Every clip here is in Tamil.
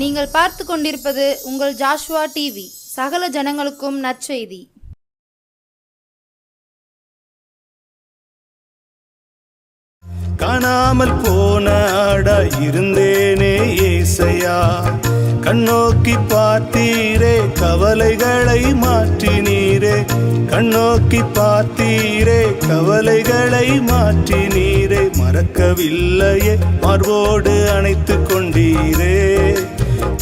நீங்கள் பார்த்து கொண்டிருப்பது உங்கள் ஜாஷுவா டிவி. சகல ஜனங்களுக்கும் நற்செய்தி. காணாமல் போன ஆடாய் இருந்தேனே ஏசையா, கண்ணோக்கி பார்த்தீரே கவலைகளை மாற்றினீரே, கண்ணோக்கி பார்த்தீரே கவலைகளை மாற்றினீரே, மறக்கவில்லையே மார்போடு அணைத்து கொண்டீரே,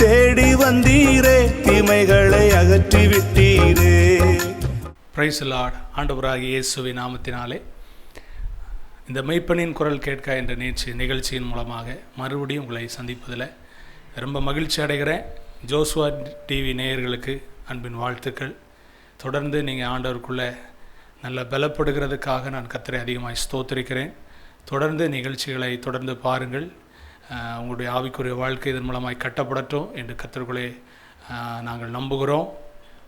தேடி வந்தீரே தீமைகளை அகற்றி விட்டீரே. Praise the Lord. ஆண்டவராகிய இயேசுவின் நாமத்தினாலே இந்த மெய்ப்பனின் குரல் கேட்க என்ற நிகழ்ச்சியின் மூலமாக மறுபடியும் உங்களை சந்திப்பதில் ரொம்ப மகிழ்ச்சி அடைகிறேன். ஜோசுவா டிவி நேயர்களுக்கு அன்பின் வாழ்த்துக்கள். தொடர்ந்து நீங்கள் ஆண்டவருக்குள்ளே நல்ல பலப்படுகிறதுக்காக நான் கர்த்தரை அதிகமாக ஸ்தோத்திரிக்கிறேன். தொடர்ந்து நிகழ்ச்சிகளை தொடர்ந்து பாருங்கள். உங்களுடைய ஆவிக்குரிய வாழ்க்கை இதன் மூலமாக கட்டப்படட்டும் என்று கர்த்தருக்குள்ளே நாங்கள் நம்புகிறோம்.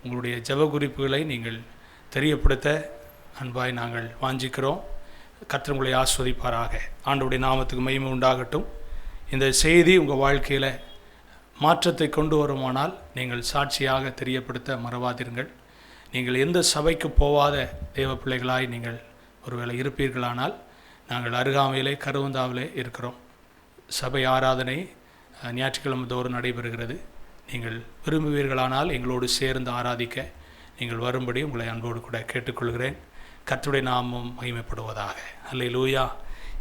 உங்களுடைய ஜெப குறிப்புகளை நீங்கள் தெரியப்படுத்த அன்பாய் நாங்கள் வாஞ்சிக்கிறோம். கர்த்தர் உங்களை ஆஸ்வதிப்பாராக. ஆண்டவருடைய நாமத்துக்கு மகிமை உண்டாகட்டும். இந்த செய்தி உங்கள் வாழ்க்கையில் மாற்றத்தை கொண்டு வருமானால் நீங்கள் சாட்சியாக தெரியப்படுத்த மறவாதீர்கள். நீங்கள் எந்த சபைக்கு போகாத தேவ பிள்ளைகளாய் நீங்கள் ஒருவேளை இருப்பீர்களானால் நாங்கள் அருகாமையிலே கருவந்தாவிலே இருக்கிறோம். சபை ஆராதனை ஞாயிற்றுக்கிழமை தோறும் நடைபெறுகிறது. நீங்கள் விரும்புவீர்களானால் எங்களோடு சேர்ந்து ஆராதிக்க நீங்கள் வரும்படி உங்களை அன்போடு கூட கேட்டுக்கொள்கிறேன். கர்த்தருடைய நாமம் மகிமைப்படுவதாக. அல்லேலூயா.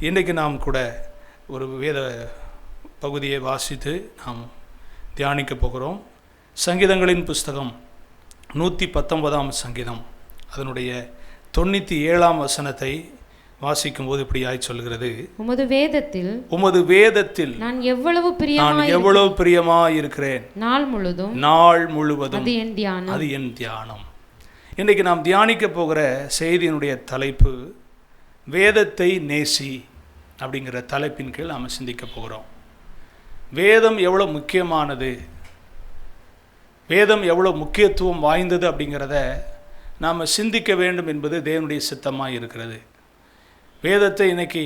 இன்றைக்கு நாம் கூட ஒரு வேத பகுதியை வாசித்து நாம் தியானிக்க போகிறோம். சங்கீதங்களின் புஸ்தகம் 119ஆம் சங்கீதம் அதனுடைய 97ஆம் வசனத்தை வாசிக்கும்போது இப்படியாய் சொல்கிறது, உமது வேதத்தில் நான் எவ்வளவு பிரியமாய் இருக்கிறேன், நாள் முழுவதும் அது என் தியானம். இன்றைக்கு நாம் தியானிக்க போகிற செய்தியினுடைய தலைப்பு வேதத்தை நேசி அப்படிங்கிற தலைப்பின் கீழ் நாம் சிந்திக்க போகிறோம். வேதம் எவ்வளோ முக்கியமானது, வேதம் எவ்வளோ முக்கியத்துவம் வாய்ந்தது அப்படிங்கிறத நாம் சிந்திக்க வேண்டும் என்பது தேவனுடைய சித்தமாக இருக்கிறது. வேதத்தை இன்னைக்கு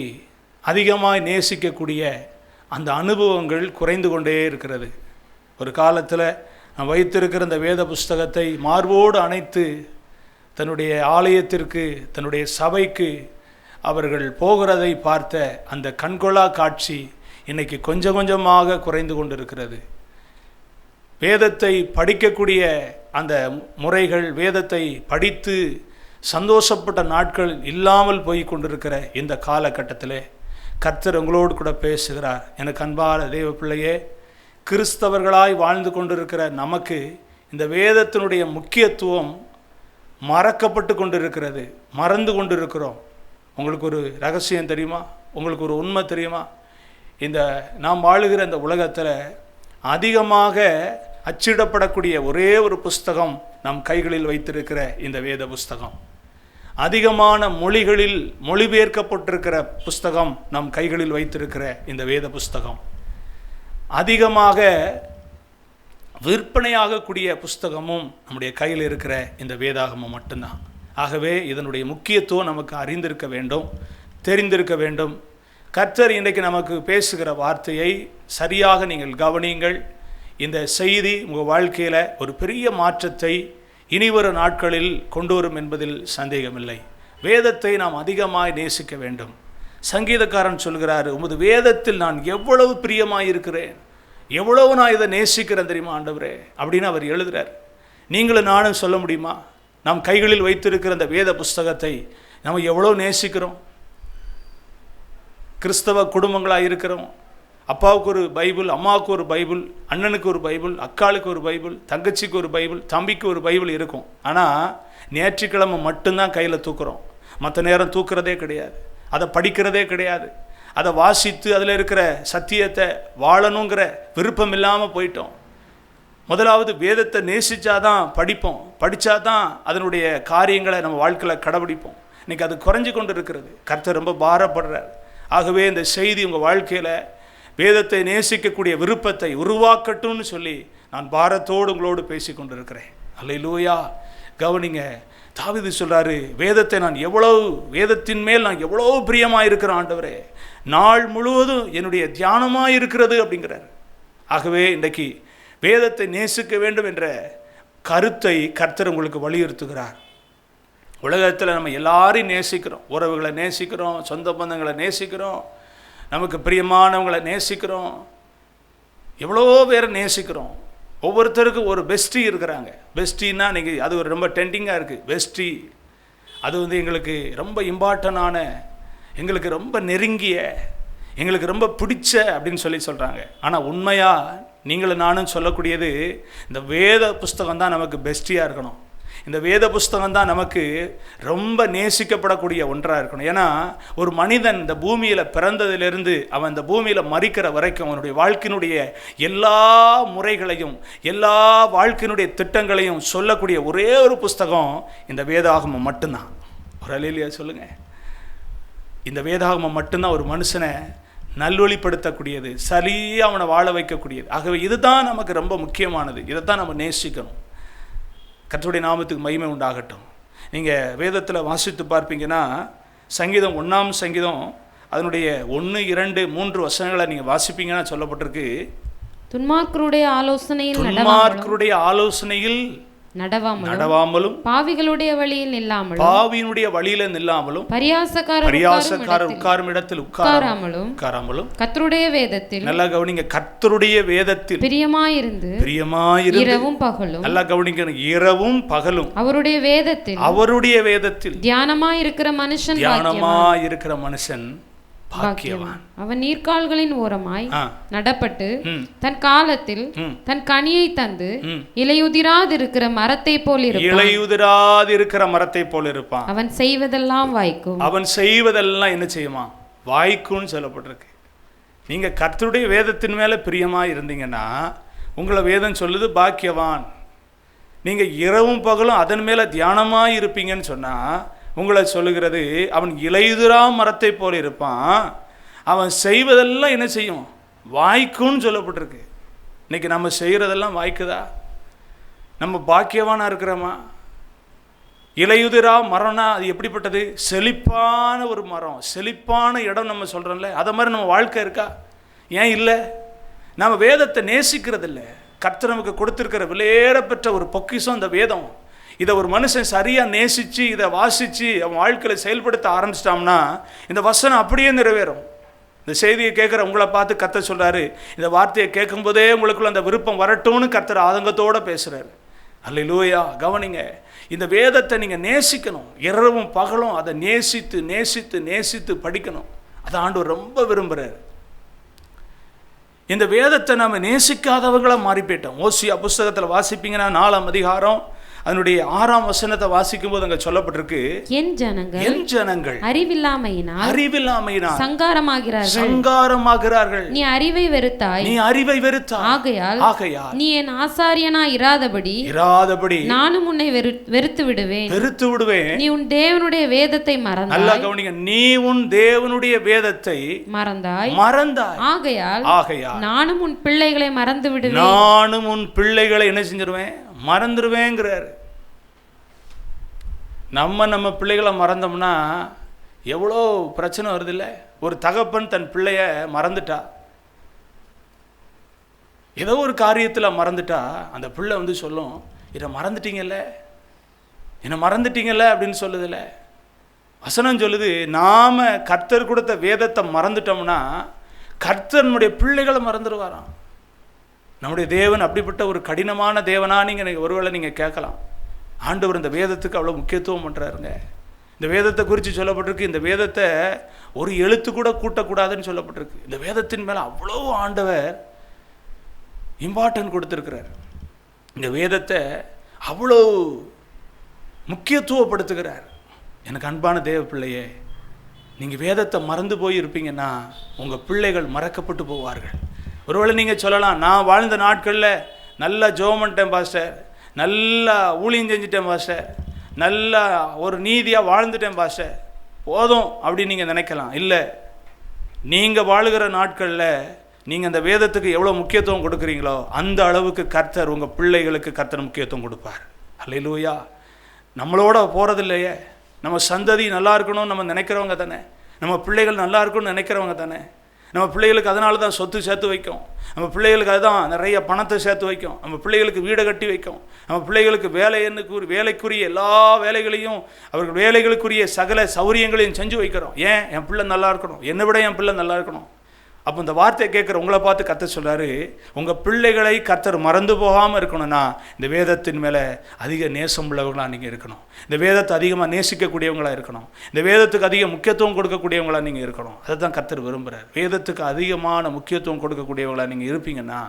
அதிகமாக நேசிக்கக்கூடிய அந்த அனுபவங்கள் குறைந்து கொண்டே இருக்கிறது. ஒரு காலத்தில் நான் வைத்திருக்கிற இந்த வேத புஸ்தகத்தை மார்போடு அணைத்து தன்னுடைய ஆலயத்திற்கு தன்னுடைய சபைக்கு அவர்கள் போகிறதை பார்த்த அந்த கண்கொள்ளா காட்சி இன்றைக்கி கொஞ்சம் கொஞ்சமாக குறைந்து கொண்டிருக்கிறது. வேதத்தை படிக்கக்கூடிய அந்த முறைகள், வேதத்தை படித்து சந்தோஷப்பட்ட நாட்கள் இல்லாமல் போய் கொண்டிருக்கிற இந்த காலகட்டத்தில் கர்த்தர் உங்களோடு கூட பேசுகிறார். எனக்கு அன்பான தேவ பிள்ளையே, கிறிஸ்தவர்களாய் வாழ்ந்து கொண்டிருக்கிற நமக்கு இந்த வேதத்தினுடைய முக்கியத்துவம் மறக்கப்பட்டு கொண்டிருக்கிறது, மறந்து கொண்டிருக்கிறோம். உங்களுக்கு ஒரு ரகசியம் தெரியுமா? உங்களுக்கு ஒரு உண்மை தெரியுமா? இந்த நாம் வாழுகிற இந்த உலகத்தில் அதிகமாக அச்சிடப்படக்கூடிய ஒரே ஒரு புஸ்தகம் நம் கைகளில் வைத்திருக்கிற இந்த வேத புஸ்தகம். அதிகமான மொழிகளில் மொழிபெயர்க்கப்பட்டிருக்கிற புஸ்தகம் நம் கைகளில் வைத்திருக்கிற இந்த வேத புஸ்தகம். அதிகமாக விற்பனையாகக்கூடிய புஸ்தகமும் நம்முடைய கையில் இருக்கிற இந்த வேதாகமம் மட்டும்தான். ஆகவே இதனுடைய முக்கியத்துவம் நமக்கு அறிந்திருக்க வேண்டும், தெரிந்திருக்க வேண்டும். கர்த்தர் இன்றைக்கு நமக்கு பேசுகிற வார்த்தையை சரியாக நீங்கள் கவனியுங்கள். இந்த செய்தி உங்கள் வாழ்க்கையில் ஒரு பெரிய மாற்றத்தை இனிவரும் நாட்களில் கொண்டு வரும் என்பதில் சந்தேகமில்லை. வேதத்தை நாம் அதிகமாய் நேசிக்க வேண்டும். சங்கீதக்காரன் சொல்கிறார், உமது வேதத்தில் நான் எவ்வளவு பிரியமாய் இருக்கிறேன், எவ்வளவு நான் இதை நேசிக்கிறேன் தெரியுமா ஆண்டவரே அப்படின்னு அவர் எழுதுகிறார். நீங்களும் நானும் சொல்ல முடியுமா? நம் கைகளில் வைத்திருக்கிற அந்த வேத புஸ்தகத்தை நம்ம எவ்வளோ நேசிக்கிறோம்? கிறிஸ்தவ குடும்பங்களாக இருக்கிறோம். அப்பாவுக்கு ஒரு பைபிள், அம்மாவுக்கு ஒரு பைபிள், அண்ணனுக்கு ஒரு பைபிள், அக்காளுக்கு ஒரு பைபிள், தங்கச்சிக்கு ஒரு பைபிள், தம்பிக்கு ஒரு பைபிள் இருக்கும். ஆனால் ஞாயிற்றுக்கிழமை மட்டும்தான் கையில் தூக்குறோம். மற்ற நேரம் தூக்குறதே கிடையாது, அதை படிக்கிறதே கிடையாது. அதை வாசித்து அதில் இருக்கிற சத்தியத்தை வாழணுங்கிற விருப்பம் இல்லாமல் போயிட்டோம். முதலாவது வேதத்தை நேசித்தாதான் படிப்போம், படித்தாதான் அதனுடைய காரியங்களை நம்ம வாழ்க்கையில் கடைபிடிப்போம். இன்றைக்கி அது குறைஞ்சி கொண்டு இருக்கிறது. கர்த்தர் ரொம்ப பாரப்படுறார். ஆகவே இந்த செய்தி உங்கள் வாழ்க்கையில் வேதத்தை நேசிக்கக்கூடிய விருப்பத்தை உருவாக்கட்டும்னு சொல்லி நான் பாரத்தோடு உங்களோடு பேசி கொண்டு இருக்கிறேன். அல்லேலூயா. கவனிங்க, தாவீது சொல்கிறாரு, வேதத்தை நான் வேதத்தின் மேல் நான் எவ்வளோ பிரியமாக இருக்கிறேன் ஆண்டவரே, நாள் முழுவதும் என்னுடைய தியானமாக இருக்கிறது அப்படிங்கிறார். ஆகவே இன்றைக்கு வேதத்தை நேசிக்க வேண்டும் என்ற கருத்தை கர்த்தர் உங்களுக்கு வலியுறுத்துகிறார். உலகத்தில் நம்ம எல்லாரையும் நேசிக்கிறோம், உறவுகளை நேசிக்கிறோம், சொந்த பந்தங்களை நேசிக்கிறோம், நமக்கு பிரியமானவங்களை நேசிக்கிறோம், எவ்வளோ பேரை நேசிக்கிறோம். ஒவ்வொருத்தருக்கும் ஒரு பெஸ்டி இருக்கிறாங்க. பெஸ்டின்னா நீங்கள் அது ஒரு ரொம்ப டெண்டிங்காக இருக்குது. பெஸ்டி அது எங்களுக்கு ரொம்ப இம்பார்ட்டண்டான, எங்களுக்கு ரொம்ப நெருங்கிய, எங்களுக்கு ரொம்ப பிடிச்ச அப்படின்னு சொல்கிறாங்க. ஆனால் உண்மையாக நீங்களும் நானும் சொல்லக்கூடியது, இந்த வேத புஸ்தகம் தான் நமக்கு பெஸ்டியாக இருக்கணும். இந்த வேத புஸ்தகம் தான் நமக்கு ரொம்ப நேசிக்கப்படக்கூடிய ஒன்றாக இருக்கணும். ஏன்னா ஒரு மனிதன் இந்த பூமியில் பிறந்ததிலிருந்து அவன் இந்த பூமியில் மரிக்கிற வரைக்கும் அவனுடைய வாழ்க்கையினுடைய எல்லா முறைகளையும் எல்லா வாழ்க்கையினுடைய திட்டங்களையும் சொல்லக்கூடிய ஒரே ஒரு புஸ்தகம் இந்த வேதாகமம் மட்டும்தான். ஒரு அல்லேலூயா சொல்லுங்கள். இந்த வேதாகமம் மட்டும்தான் ஒரு மனுஷனை நல்வழிப்படுத்தக்கூடியது, சரியாக அவனை வாழ வைக்கக்கூடியது. ஆகவே இதுதான் நமக்கு ரொம்ப முக்கியமானது. இதைத்தான் நம்ம நேசிக்கணும். கர்த்தருடைய நாமத்துக்கு மகிமை உண்டாகட்டும். நீங்கள் வேதத்தில் வாசித்து பார்ப்பீங்கன்னா சங்கீதம் 1ஆம் சங்கீதம் அதனுடைய 1, 2, 3 வசனங்களை நீங்கள் வாசிப்பீங்கன்னா சொல்லப்பட்டிருக்கு, துன்மார்க்கருடைய ஆலோசனையில் நடவாமலும் பாவிகளுடைய வழியில் நில்லாமலும் பரியாசக்காரர் உட்காரும் இடத்தில் உட்காராமலும் கர்த்தருடைய வேதத்தில், நல்லா கவனிங்க, கர்த்தருடைய வேதத்தில் பிரியமாயிருந்து இரவும் பகலும், நல்லா கவனிங்க, இரவும் பகலும் அவருடைய வேதத்தில் தியானமாயிருக்கிற மனுஷன் பாக்கியவான். அவன் நீர்க்கால்களின் ஓரமாய் நடப்பட்டு தன் காலத்தில் தன் கனியை தந்து இலையுதிராதிருக்கிற மரத்தை போல் இருப்பான். அவன் செய்வதெல்லாம் வாய்க்கும். அவன் செய்வதெல்லாம் என்ன செய்யுமா? வாய்க்கும்னு சொல்லப்பட்டிருக்கு. நீங்க கர்த்தருடைய வேதத்தின் மேல பிரியமா இருந்தீங்கன்னா உங்களை வேதம் சொல்லுது பாக்கியவான். நீங்க இரவும் பகலும் அதன் மேல தியானமா இருப்பீங்கன்னு சொன்னா உங்களை சொல்லுகிறது அவன் இலையுதிரா மரத்தை போல இருப்பான். அவன் செய்வதெல்லாம் என்ன செய்யும்? வாய்க்கும்னு சொல்லப்பட்டிருக்கு. இன்னைக்கு நம்ம செய்கிறதெல்லாம் வாய்க்குதா? நம்ம பாக்கியவானா இருக்கிறோமா? இலையுதிரா மரம்னா அது எப்படிப்பட்டது? செழிப்பான ஒரு மரம், செழிப்பான இடம் நம்ம சொல்கிறோம்ல, அதை மாதிரி நம்ம வாழ்க்கை இருக்கா? ஏன் இல்லை? நம்ம வேதத்தை நேசிக்கிறதில்ல. கர்த்தர் நமக்கு கொடுத்துருக்கிற விலையேற பெற்ற ஒரு பொக்கிஷம் இந்த வேதம். இதை ஒரு மனுஷன் சரியாக நேசித்து இதை வாசித்து அவன் வாழ்க்கையில் செயல்படுத்த ஆரம்பிச்சிட்டான்னா இந்த வசனம் அப்படியே நிறைவேறும். இந்த செய்தியை கேட்குற உங்களை பார்த்து கர்த்தர் சொல்கிறாரு, இந்த வார்த்தையை கேட்கும்போதே உங்களுக்குள்ள அந்த விருப்பம் வரட்டும்னு கர்த்தர் ஆதங்கத்தோடு பேசுகிறாரு. அல்லேலூயா. கவனிங்க, இந்த வேதத்தை நீங்கள் நேசிக்கணும். இரவும் பகலும் அதை நேசித்து நேசித்து நேசித்து படிக்கணும். அதை ஆண்டவர் ரொம்ப விரும்புகிறார். இந்த வேதத்தை நம்ம நேசிக்காதவங்களாக மாறி போயிட்டோம். ஓசியா புஸ்தகத்தில் வாசிப்பீங்கன்னா 4ஆம் அதிகாரம் அதனுடைய 6ஆம் வசனத்தை வாசிக்கும் போது அங்க சொல்லப்பட்டிருக்கு, என் ஜனங்கள் அறிவில்லாமையினால் சங்காரமாகிறார்கள். நீ அறிவை வெறுத்தாய். ஆகையால் நீ என் ஆசாரியனா இராதபடி நானும் உன்னை வெறுத்து விடுவேன். நீ உன் தேவனுடைய வேதத்தை மறந்தாய். நல்லா கவனிங்க, நீ உன் தேவனுடைய வேதத்தை மறந்தாய். ஆகையால் நானும் உன் பிள்ளைகளை மறந்து விடுவேன். நானும் உன் பிள்ளைகளை என்ன செஞ்சிருவேன்? மறந்துடுவேங்கிறார். நம்ம பிள்ளைகளை மறந்தோம்னா எவ்வளோ பிரச்சனை வருது இல்லை? ஒரு தகப்பன் தன் பிள்ளைய மறந்துட்டா, ஏதோ ஒரு காரியத்தில் மறந்துட்டா அந்த பிள்ளை வந்து சொல்லும், என்னை மறந்துட்டீங்கல்ல அப்படின்னு சொல்லுதில்ல. வசனம் சொல்லுது, நாம் கர்த்தர் கொடுத்த வேதத்தை மறந்துட்டோம்னா கர்த்தர் நம்முடைய பிள்ளைகளை மறந்துடுவாராம். நம்முடைய தேவன் அப்படிப்பட்ட ஒரு கடினமான தேவனா? நீங்கள் ஒருவேளை நீங்கள் கேட்கலாம். ஆண்டவர் இந்த வேதத்துக்கு அவ்வளோ முக்கியத்துவம் பண்ணுறாருங்க. இந்த வேதத்தை குறித்து சொல்லப்பட்டிருக்கு, இந்த வேதத்தை ஒரு எழுத்து கூட கூட்டக்கூடாதுன்னு சொல்லப்பட்டிருக்கு. இந்த வேதத்தின் மேலே அவ்வளோ ஆண்டவர் இம்பார்ட்டன்ட் கொடுத்துருக்கிறார். இந்த வேதத்தை அவ்வளோ முக்கியத்துவப்படுத்துகிறார். எனக்கு அன்பான தேவ பிள்ளையே, நீங்கள் வேதத்தை மறந்து போய் இருப்பீங்கன்னா உங்கள் பிள்ளைகள் மறக்கப்பட்டு போவார்கள். ஒருவேளை நீங்கள் சொல்லலாம், நான் வாழ்ந்த நாட்களில் நல்லா ஜெபம் பண்ணிட்டேன் பாஸ்டர், நல்லா ஊழியம் செஞ்சுட்டேன் பாஸ்டர், நல்லா ஒரு நீதியாக வாழ்ந்துட்டேன் பாஸ்டர், போதும் அப்படின்னு நீங்கள் நினைக்கலாம். இல்லை, நீங்கள் வாழுகிற நாட்களில் நீங்கள் அந்த வேதத்துக்கு எவ்வளோ முக்கியத்துவம் கொடுக்குறீங்களோ அந்த அளவுக்கு கர்த்தர் உங்கள் பிள்ளைகளுக்கு கர்த்தர் முக்கியத்துவம் கொடுப்பார். அல்லேலூயா. நம்மளோட போகிறதில்லையே, நம்ம சந்ததி நல்லா இருக்கணும்னு நம்ம நினைக்கிறவங்க தானே, நம்ம பிள்ளைகள் நல்லா இருக்கணும்னு நினைக்கிறவங்க தானே. நம்ம பிள்ளைகளுக்கு அதனால தான் சொத்து சேர்த்து வைக்கும், நம்ம பிள்ளைகளுக்கு அதுதான் நிறைய பணத்தை சேர்த்து வைக்கும், நம்ம பிள்ளைகளுக்கு வீடை கட்டி வைக்கும், நம்ம பிள்ளைகளுக்கு வேலைக்குரிய எல்லா வேலைகளையும் அவர்கள் வேலைகளுக்குரிய சகல சௌரியங்களையும் செஞ்சு வைக்கிறோம். ஏன்? என் பிள்ளை நல்லா இருக்கணும், என்னை விட என் பிள்ளை நல்லா இருக்கணும். அப்போ இந்த வார்த்தையை கேட்குற உங்களை பார்த்து கர்த்தர் சொல்கிறாரு, உங்கள் பிள்ளைகளை கர்த்தர் மறந்து போகாமல் இருக்கணும்னா இந்த வேதத்தின் மேலே அதிக நேசம் உள்ளவங்களாக நீங்கள் இருக்கணும், இந்த வேதத்தை அதிகமாக நேசிக்கக்கூடியவங்களாக இருக்கணும், இந்த வேதத்துக்கு அதிக முக்கியத்துவம் கொடுக்கக்கூடியவங்களாக நீங்கள் இருக்கணும். அதை தான் கர்த்தர் விரும்புகிறார். வேதத்துக்கு அதிகமான முக்கியத்துவம் கொடுக்கக்கூடியவங்களாக நீங்கள் இருப்பீங்கன்னா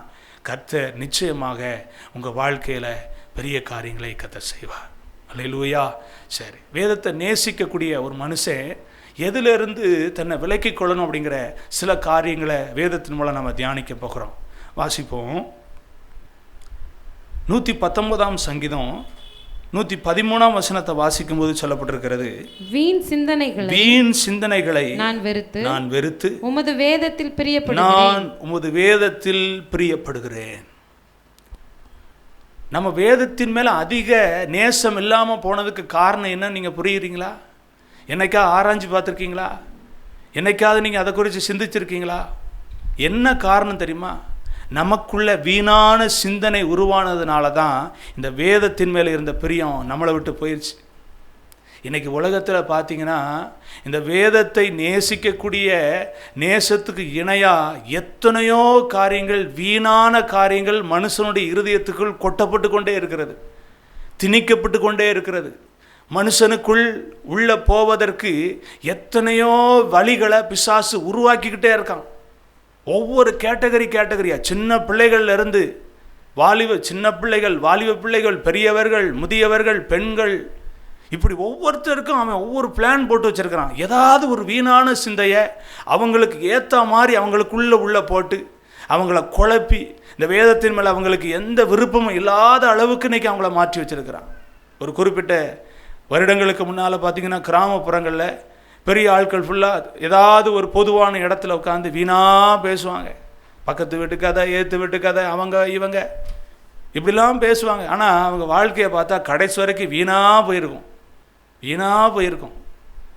கர்த்தர் நிச்சயமாக உங்கள் வாழ்க்கையில் பெரிய காரியங்களை கர்த்தர் செய்வார். அல்லேலூயா. சரி, வேதத்தை நேசிக்கக்கூடிய ஒரு மனுஷன் எதிலிருந்து தன்னை விலக்கிக் கொள்ளணும் அப்படிங்கிற சில காரியங்களை வேதத்தின் மூலம் நம்ம தியானிக்க போகிறோம். வாசிப்போம். 119ஆம் சங்கீதம் 113ஆம் வசனத்தை வாசிக்கும் போது சொல்லப்பட்டிருக்கிறது, வீண் சிந்தனைகளை நான் வெறுத்து உமது வேதத்தில் பிரியப்படுகிறேன். நம்ம வேதத்தின் மேல அதிக நேசம் இல்லாம போனதுக்கு காரணம் என்ன நீங்க புரியுறீங்களா? என்னைக்கா ஆராய்ஞ்சு பார்த்துருக்கீங்களா? என்னைக்காவது நீங்கள் அதை குறித்து சிந்திச்சிருக்கீங்களா? என்ன காரணம் தெரியுமா? நமக்குள்ள வீணான சிந்தனை உருவானதுனால தான் இந்த வேதத்தின் மேலே இருந்த பிரியம் நம்மளை விட்டு போயிடுச்சு. இன்றைக்கி உலகத்தில் பார்த்தீங்கன்னா இந்த வேதத்தை நேசிக்கக்கூடிய நேசத்துக்கு இணையாக எத்தனையோ காரியங்கள், வீணான காரியங்கள் மனுஷனுடைய இருதயத்துக்குள் கொட்டப்பட்டு கொண்டே இருக்கிறது, திணிக்கப்பட்டு கொண்டே இருக்கிறது. மனுஷனுக்குள் உள்ள போவதற்கு எத்தனையோ வழிகளை பிசாசு உருவாக்கிக்கிட்டே இருக்கான். ஒவ்வொரு கேட்டகரியா சின்ன பிள்ளைகள்லேருந்து சின்ன பிள்ளைகள், பெரியவர்கள், முதியவர்கள், பெண்கள், இப்படி ஒவ்வொருத்தருக்கும் அவன் ஒவ்வொரு பிளான் போட்டு வச்சிருக்கிறான். ஏதாவது ஒரு வீணான சிந்தையை அவங்களுக்கு ஏற்ற மாதிரி அவங்களுக்குள்ள போட்டு அவங்கள குழப்பி இந்த வேதத்தின் மேலே அவங்களுக்கு எந்த விருப்பமும் இல்லாத அளவுக்கு இன்றைக்கி அவங்கள மாற்றி வச்சிருக்கிறான். ஒரு குறிப்பிட்ட வருடங்களுக்கு முன்னால் பார்த்தீங்கன்னா கிராமப்புறங்களில் பெரிய ஆட்கள் ஃபுல்லாக ஏதாவது ஒரு பொதுவான இடத்துல உட்காந்து வீணாக பேசுவாங்க. பக்கத்து வீட்டு கதை, ஏற்று வீட்டு கதை, அவங்க இவங்க இப்படிலாம் பேசுவாங்க. ஆனால் அவங்க வாழ்க்கையை பார்த்தா கடைசி வரைக்கும் வீணாக போயிருக்கும்.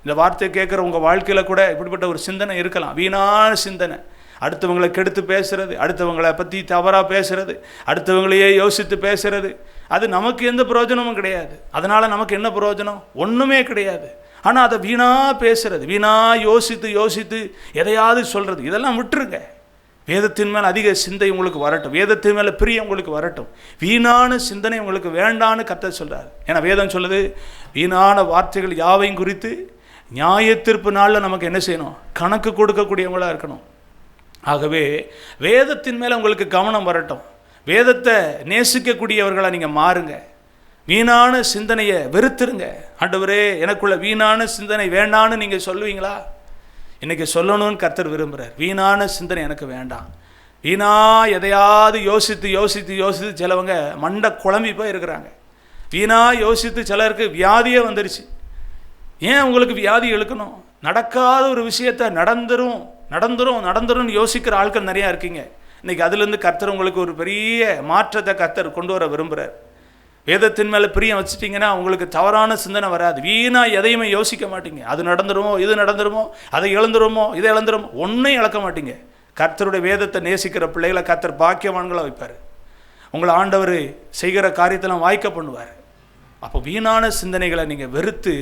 இந்த வார்த்தையை கேட்குற உங்கள் வாழ்க்கையில் கூட இப்படிப்பட்ட ஒரு சிந்தனை இருக்கலாம், வீணான சிந்தனை. அடுத்தவங்களை கெடுத்து பேசுறது, அடுத்தவங்களை பற்றி தவறாக பேசுறது, அடுத்தவங்களையே யோசித்து பேசுறது, அது நமக்கு எந்த பிரயோஜனமும் கிடையாது. அதனால் நமக்கு என்ன பிரயோஜனம்? ஒன்றுமே கிடையாது. ஆனால் அதை வீணாக பேசுறது, வீணாக யோசித்து எதையாவது சொல்கிறது, இதெல்லாம் விட்டுருங்க. வேதத்தின் மேலே அதிக சிந்தை உங்களுக்கு வரட்டும், வேதத்தின் மேலே பிரியம் உங்களுக்கு வரட்டும். வீணான சிந்தனை உங்களுக்கு வேண்டான்னு கர்த்தர் சொல்கிறார். ஏன்னா வேதம் சொல்லுது, வீணான வார்த்தைகள் யாவையும் குறித்து நியாயத்தீர்ப்பு நாளில் நமக்கு என்ன செய்யணும்? கணக்கு கொடுக்கக்கூடியவங்களாக இருக்கணும். ஆகவே வேதத்தின் மேலே உங்களுக்கு கவனம் வரட்டும், வேதத்தை நேசிக்கக்கூடியவர்களாக நீங்கள் மாறுங்க. வீணான சிந்தனையை வெறுத்துருங்க. ஆண்டவரே, எனக்குள்ள வீணான சிந்தனை வேண்டான்னு நீங்கள் சொல்லுவீங்களா? இன்றைக்கி சொல்லணும்னு கர்த்தர் விரும்புகிறார். வீணான சிந்தனை எனக்கு வேண்டாம். வீணாக எதையாவது யோசித்து சிலவங்க மண்டை குழம்பி போய் இருக்கிறாங்க. வீணாக யோசித்து சிலருக்கு வியாதியே வந்துருச்சு. ஏன் உங்களுக்கு வியாதி இழுக்கணும்? நடக்காத ஒரு விஷயத்தை நடந்துரும் யோசிக்கிற ஆட்கள் நிறையா இருக்கீங்க. இன்றைக்கி அதுலேருந்து கர்த்தர் உங்களுக்கு ஒரு பெரிய மாற்றத்தை கர்த்தர் கொண்டு வர விரும்புகிறார். வேதத்தின் மேலே பிரியம் வச்சுட்டிங்கன்னா உங்களுக்கு தவறான சிந்தனை வராது. வீணாக எதையுமே யோசிக்க மாட்டீங்க. அது நடந்துருமோ, இது நடந்துருமோ, அதை இழந்துருமோ, இதை இழந்துருமோ, ஒன்றையும் இழக்க மாட்டீங்க. கர்த்தருடைய வேதத்தை நேசிக்கிற பிள்ளைகளை கர்த்தர் பாக்கியவான்களாக வைப்பார். உங்களை ஆண்டவர் செய்கிற காரியத்தெல்லாம் வாய்க்க பண்ணுவார். அப்போ வீணான சிந்தனைகளை நீங்கள் வெறுத்து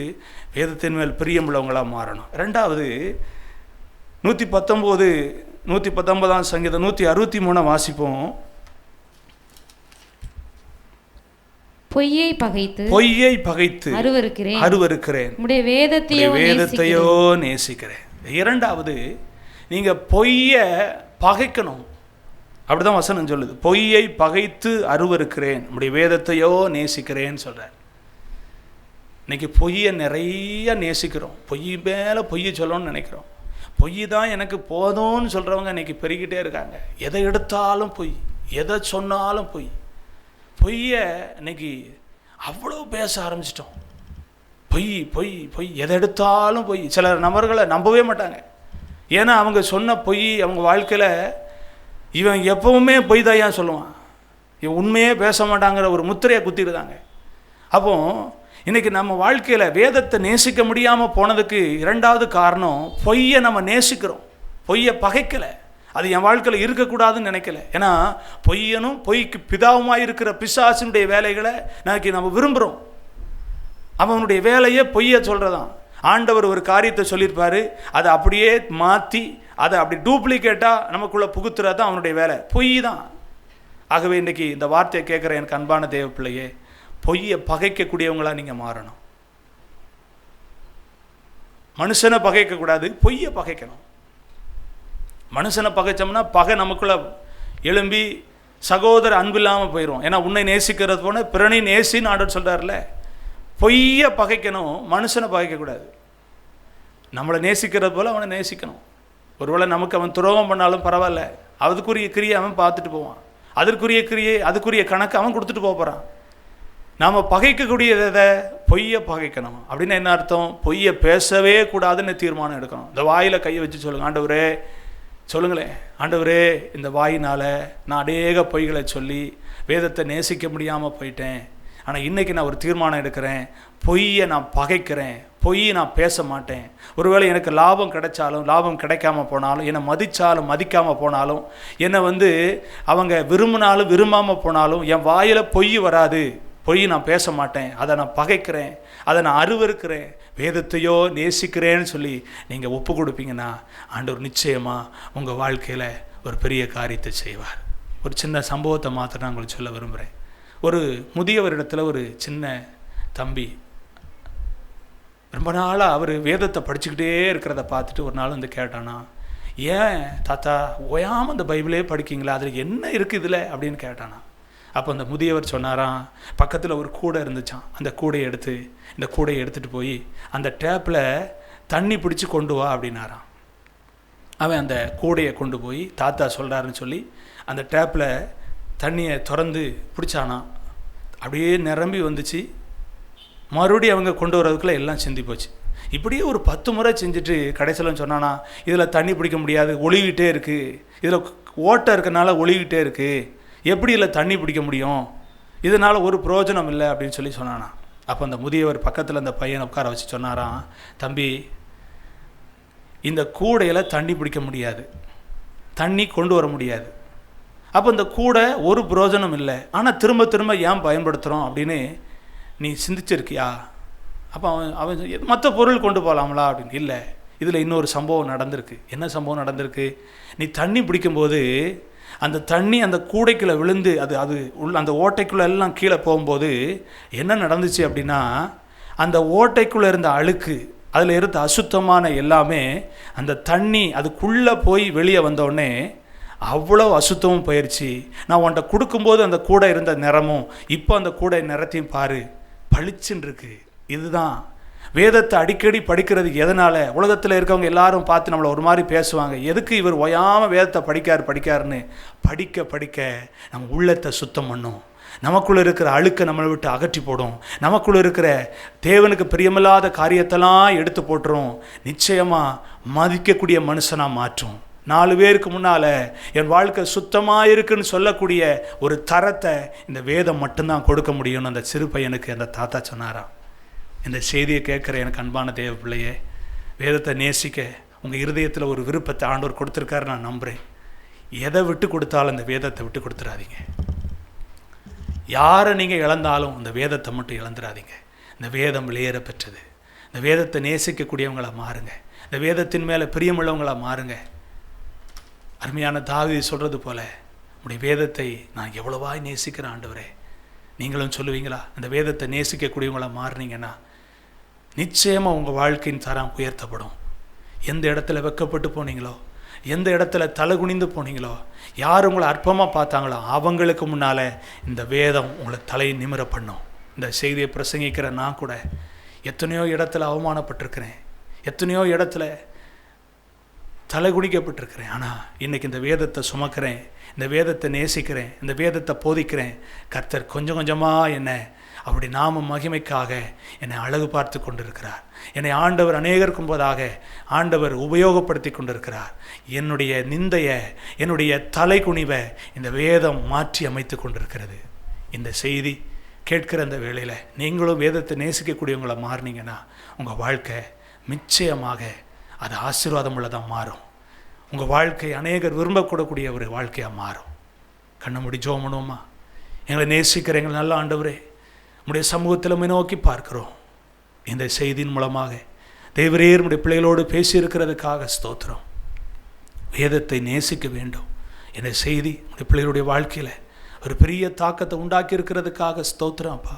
வேதத்தின் மேல் பிரியமுள்ளவங்களாக மாறணும். ரெண்டாவது, 119ஆம் சங்கீதம் 163 வாசிப்போம். பொய்யை பகைத்து அருவருக்கிறேன், உம்முடைய வேதத்தையோ நேசிக்கிறேன். இரண்டாவது, நீங்க பொய்யை பகைக்கணும். அப்படிதான் வசனம் சொல்லுது. பொய்யை பகைத்து அருவருக்கிறேன், உம்முடைய வேதத்தையோ நேசிக்கிறேன்னு சொல்றார். இன்னைக்கு பொய்யை நிறைய நேசிக்கிறோம். பொய் மேலே பொய்யை சொல்லணும்னு நினைக்கிறோம். பொய் தான் எனக்கு போதும்னு சொல்கிறவங்க இன்றைக்கி பெருகிட்டே இருக்காங்க. எதை எடுத்தாலும் பொய், எதை சொன்னாலும் பொய். பொய்யை இன்னைக்கு அவ்வளோ பேச ஆரம்பிச்சிட்டோம். பொய் பொய் பொய், எதை எடுத்தாலும் பொய். சில நபர்களை நம்பவே மாட்டாங்க. ஏன்னா அவங்க சொன்ன பொய் அவங்க வாழ்க்கையில் இவன் எப்பவுமே பொய் தாயா சொல்லுவான், இவன் உண்மையே பேச மாட்டாங்கிற ஒரு முத்திரையை குத்திருந்தாங்க. அப்போ இன்றைக்கி நம்ம வாழ்க்கையில் வேதத்தை நேசிக்க முடியாமல் போனதுக்கு இரண்டாவது காரணம், பொய்யை நம்ம நேசிக்கிறோம். பொய்யை பகைக்கலை. அது என் வாழ்க்கையில் இருக்கக்கூடாதுன்னு நினைக்கல. ஏன்னா பொய்யனும் பொய்க்கு பிதாவுமாய் இருக்கிற பிசாசினுடைய வேலைகளை நம்ம விரும்புகிறோம். அவனுடைய வேலையே பொய்யை சொல்கிறதான். ஆண்டவர் ஒரு காரியத்தை சொல்லியிருப்பார், அதை அப்படியே மாற்றி அதை அப்படி டூப்ளிகேட்டாக நமக்குள்ளே புகுத்துறது தான் அவனுடைய வேலை. பொய் தான். ஆகவே இன்றைக்கி இந்த வார்த்தையை கேட்குற எனக்கு அன்பான தேவ பிள்ளையே, பொய்யை பகைக்கக்கூடியவங்களாக நீங்கள் மாறணும். மனுஷனை பகைக்கக்கூடாது, பொய்யை பகைக்கணும். மனுஷனை பகைச்சோம்னா பகை நமக்குள்ளே எழும்பி சகோதர அன்பு இல்லாமல் போயிடும். ஏன்னா உன்னை நேசிக்கிறது போன பிறனை நேசின்னு ஆண்டவர் சொல்கிறார்ல. பொய்யை பகைக்கணும், மனுஷனை பகைக்கக்கூடாது. நம்மளை நேசிக்கிறது போல் அவனை நேசிக்கணும். ஒருவேளை நமக்கு அவன் துரோகம் பண்ணாலும் பரவாயில்ல, அதுக்குரிய கிரியை அவன் பார்த்துட்டு போவான். அதற்குரிய கிரியை அதுக்குரிய கணக்கு அவன் கொடுத்துட்டு போகிறான். நாம் பகைக்கக்கூடியதை பொய்யை பகைக்கணும். அப்படின்னு என்ன அர்த்தம்? பொய்யை பேசவே கூடாதுன்னு தீர்மானம் எடுக்கணும். இந்த வாயில் கையை வச்சு சொல்லுங்கள், ஆண்டவரே சொல்லுங்களேன், ஆண்டவரே இந்த வாயினால் நான் அநேக பொய்களை சொல்லி வேதத்தை நேசிக்க முடியாமல் போயிட்டேன். ஆனால் இன்றைக்கி நான் ஒரு தீர்மானம் எடுக்கிறேன், பொய்யை நான் பகைக்கிறேன், பொய்யை நான் பேச மாட்டேன். ஒருவேளை எனக்கு லாபம் கிடைச்சாலும் லாபம் கிடைக்காமல் போனாலும், என்னை மதித்தாலும் மதிக்காமல் போனாலும், என்னை அவங்க விரும்பினாலும் விரும்பாமல் போனாலும் என் வாயில் பொய் வராது. பொய் நான் பேச மாட்டேன், அதை நான் பகைக்கிறேன், அதை நான் அருவருக்கிறேன், வேதத்தையோ நேசிக்கிறேன்னு சொல்லி நீங்கள் ஒப்பு கொடுப்பீங்கன்னா ஆண்டவர் நிச்சயமாக உங்கள் வாழ்க்கையில் ஒரு பெரிய காரியத்தை செய்வார். ஒரு சின்ன சம்பவத்தை மாத்திரம் நான் உங்களுக்கு சொல்ல விரும்புகிறேன். ஒரு முதியவரிடத்தில் ஒரு சின்ன தம்பி ரொம்ப நாளாக அவர் வேதத்தை படிச்சுக்கிட்டே இருக்கிறத பார்த்துட்டு ஒரு நாள் கேட்டானா, ஏன் தாத்தா ஓயாமல் அந்த பைபிளே படிக்கிங்களா, அதில் என்ன இருக்குது இதில் அப்படின்னு கேட்டானா. அப்போ அந்த முதியவர் சொன்னாராம், பக்கத்தில் ஒரு கூடை இருந்துச்சான். அந்த கூடையை எடுத்துகிட்டு போய் அந்த டேப்பில் தண்ணி பிடிச்சி கொண்டு வா அப்படின்னாராம். அவன் அந்த கூடையை கொண்டு போய் தாத்தா சொல்கிறாருன்னு சொல்லி அந்த டேப்பில் தண்ணியை திறந்து பிடிச்சானா. அப்படியே நிரம்பி வந்துச்சு. மறுபடியும் அவங்க கொண்டு வரதுக்குள்ளே எல்லாம் சிந்தி போச்சு. இப்படியே ஒரு 10 முறை செஞ்சுட்டு கடைசியில் சொன்னானா, இதில் தண்ணி பிடிக்க முடியாது, ஒளிவிட்டே இருக்குது, இதில் ஓட்டை இருக்கனால ஒளிவிட்டே இருக்குது, எப்படி இல்லை தண்ணி பிடிக்க முடியும், இதனால் ஒரு பிரயோஜனம் இல்லை அப்படின்னு சொல்லி சொன்னானா. அப்போ அந்த முதியவர் பக்கத்தில் அந்த பையனை உட்கார வச்சு சொன்னாராம், தம்பி இந்த கூடையில் தண்ணி பிடிக்க முடியாது, தண்ணி கொண்டு வர முடியாது, அப்போ இந்த கூடை ஒரு பிரயோஜனம் இல்லை, ஆனால் திரும்ப திரும்ப ஏன் பயன்படுத்துகிறோம் அப்படின்னு நீ சிந்திச்சிருக்கியா? அப்போ அவன் மற்ற பொருள் கொண்டு போகலாம்லா அப்படின்னு. இல்லை, இதில் இன்னொரு சம்பவம் நடந்திருக்கு. என்ன சம்பவம் நடந்திருக்கு? நீ தண்ணி பிடிக்கும்போது அந்த தண்ணி அந்த கூடைக்குள்ளே விழுந்து அது அந்த ஓட்டைக்குள்ளே எல்லாம் கீழே போகும்போது என்ன நடந்துச்சு அப்படின்னா, அந்த ஓட்டைக்குள்ளே இருந்த அழுக்கு, அதில் இருந்த அசுத்தமான எல்லாமே அந்த தண்ணி அதுக்குள்ளே போய் வெளியே வந்தோடனே அவ்வளோ அசுத்தமும் போயிடுச்சு. நான் உன்கிட்ட கொடுக்கும்போது அந்த கூடை இருந்த நிறமும் இப்போ அந்த கூடை நிறத்தையும் பாரு, பளிச்சுன்னு இருக்கு. இதுதான் வேதத்தை அடிக்கடி படிக்கிறது. எதனால்? உலகத்தில் இருக்கவங்க எல்லாரும் பார்த்து நம்மளை ஒரு மாதிரி பேசுவாங்க, எதுக்கு இவர் ஓயாமல் வேதத்தை படிக்காருன்னு. படிக்க படிக்க நம்ம உள்ளத்தை சுத்தம் பண்ணும், நமக்குள்ளே இருக்கிற அழுக்கை நம்மளை விட்டு அகற்றி போடும், நமக்குள்ளே இருக்கிற தேவனுக்கு பிரியமில்லாத காரியத்தெல்லாம் எடுத்து போட்டுரும், நிச்சயமாக மதிக்கக்கூடிய மனுஷனாக மாற்றும். 4 பேருக்கு முன்னால் என் வாழ்க்கை சுத்தமாக இருக்குன்னு சொல்லக்கூடிய ஒரு தரத்தை இந்த வேதம் மட்டும்தான் கொடுக்க முடியும்னு அந்த சிறு பையனுக்கு அந்த தாத்தா சொன்னாராம். இந்த செய்தியை கேட்குற எனக்கு அன்பான தேவ பிள்ளையே, வேதத்தை நேசிக்க உங்கள் இருதயத்தில் ஒரு விருப்பத்தை ஆண்டவர் கொடுத்துருக்காரு நான் நம்புகிறேன். எதை விட்டு கொடுத்தாலும் இந்த வேதத்தை விட்டு கொடுத்துடாதீங்க. யாரை நீங்கள் இழந்தாலும் இந்த வேதத்தை மட்டும் இழந்துடாதீங்க. இந்த வேதம் வெளியேற பெற்றது. இந்த வேதத்தை நேசிக்கக்கூடியவங்களாக மாறுங்க. இந்த வேதத்தின் மேலே பிரியமுள்ளவங்களாக மாறுங்க. அருமையான தாவீது சொல்கிறது போல, உடைய வேதத்தை நான் எவ்வளவாய் நேசிக்கிறேன் ஆண்டவரே. நீங்களும் சொல்லுவீங்களா? அந்த வேதத்தை நேசிக்கக்கூடியவங்கள மாறினீங்கன்னா நிச்சயமாக உங்கள் வாழ்க்கையின் தரம் உயர்த்தப்படும். எந்த இடத்துல வெக்கப்பட்டு போனீங்களோ, எந்த இடத்துல தலை குனிந்து போனீங்களோ, யார் உங்களை அற்பமாக பார்த்தாங்களோ அவங்களுக்கு முன்னால் இந்த வேதம் உங்களை தலையை நிமிர பண்ணும். இந்த செய்தியை பிரசங்கிக்கிற நான் கூட எத்தனையோ இடத்துல அவமானப்பட்டிருக்கிறேன், எத்தனையோ இடத்துல தலை குனிக்கப்பட்டிருக்கிறேன். ஆனால் இன்றைக்கி இந்த வேதத்தை சுமக்கிறேன், இந்த வேதத்தை நேசிக்கிறேன், இந்த வேதத்தை போதிக்கிறேன். கர்த்தர் கொஞ்சம் கொஞ்சமாக என்னை அப்படி நாம மகிமைக்காக என்னை அழகு பார்த்து கொண்டிருக்கிறார். என்னை ஆண்டவர் அநேகருக்கும் போதாக ஆண்டவர் உபயோகப்படுத்தி கொண்டிருக்கிறார். என்னுடைய நிந்தையை, என்னுடைய தலை குனிவை இந்த வேதம் மாற்றி அமைத்து கொண்டிருக்கிறது. இந்த செய்தி கேட்கிற அந்த வேளையில் நீங்களும் வேதத்தை நேசிக்கக்கூடியவங்களை மாறினீங்கன்னா உங்கள் வாழ்க்கை நிச்சயமாக அது ஆசீர்வாதம் உள்ளதாக மாறும். உங்கள் வாழ்க்கை அநேகர் விரும்பக்கூடக்கூடிய ஒரு வாழ்க்கையாக மாறும். கண்ணை மூடி ஜெபம் பண்ணுவோமா? எங்களை நேசிக்கிற எங்கள் நல்ல ஆண்டவரே, உம்முடைய சமூகத்தில் நோக்கி பார்க்கிறோம். இந்த செய்தியின் மூலமாக தேவரே நம்முடைய பிள்ளைகளோடு பேசியிருக்கிறதுக்காக ஸ்தோத்திரம். வேதத்தை நேசிக்க வேண்டும் என்ற செய்தி நம்முடைய பிள்ளைகளுடைய வாழ்க்கையில் ஒரு பெரிய தாக்கத்தை உண்டாக்கி இருக்கிறதுக்காக ஸ்தோத்திரம் அப்பா.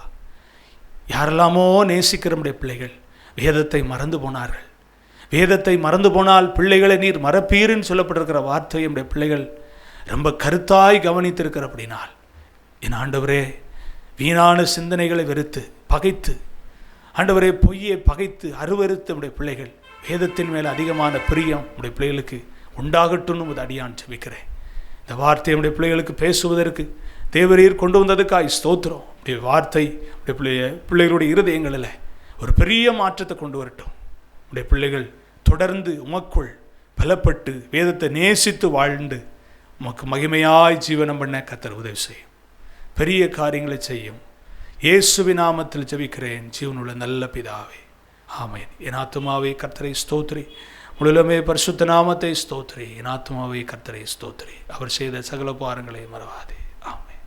யாரெல்லாமோ நேசிக்கிற நம்முடைய பிள்ளைகள் வேதத்தை மறந்து போனார்கள். வேதத்தை மறந்து போனால் பிள்ளைகளை நீர் மறப்பீருன்னு சொல்லப்பட்டிருக்கிற வார்த்தையை நம்முடைய பிள்ளைகள் ரொம்ப கருத்தாய் கவனித்திருக்கிற அப்படினால் என் ஆண்டவரே, வீணான சிந்தனைகளை வெறுத்து பகைத்து, ஆண்டவரே பொய்யை பகைத்து அருவறுத்து நம்முடைய பிள்ளைகள் வேதத்தின் மேலே அதிகமான பிரியம் நம்முடைய பிள்ளைகளுக்கு உண்டாகட்டும்னு ஒரு அடியான் ஜெபிக்கிறேன். இந்த வார்த்தை நம்முடைய பிள்ளைகளுக்கு பேசுவதற்கு தேவரீர் கொண்டு வந்ததுக்காய் ஸ்தோத்திரம். நம்முடைய வார்த்தை நம்முடைய பிள்ளைகளுடைய இருதயங்களில் ஒரு பெரிய மாற்றத்தை கொண்டு வரட்டும். நம்முடைய பிள்ளைகள் தொடர்ந்து உமக்குள் பலப்பட்டு வேதத்தை நேசித்து வாழ்ந்து உமக்கு மகிமையாய் ஜீவனம் பண்ண கர்த்தர் உதவி செய்யும். பெரிய காரியங்களை செய்யும். இயேசுவின் நாமத்தில் ஜெபிக்கிறேன் ஜீவனுள்ள நல்ல பிதாவே, ஆமென். என் ஆத்துமாவே கர்த்தரை ஸ்தோத்திரி, முழுமே பரிசுத்த நாமத்தை ஸ்தோத்திரி. என் ஆத்துமாவே கர்த்தரை ஸ்தோத்திரி, அவர் செய்த சகல உபகாரங்களை மறவாதே. ஆமென்.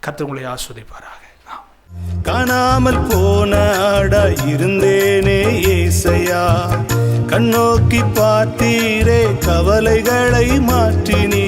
கர்த்தர் உங்களை ஆஸ்வதிப்பாராக. காணாமல் போன ஆடா இருந்தேனே ஏசையா, கண்ணோக்கி பார்த்தீரே கவலைகளை மாற்றினீ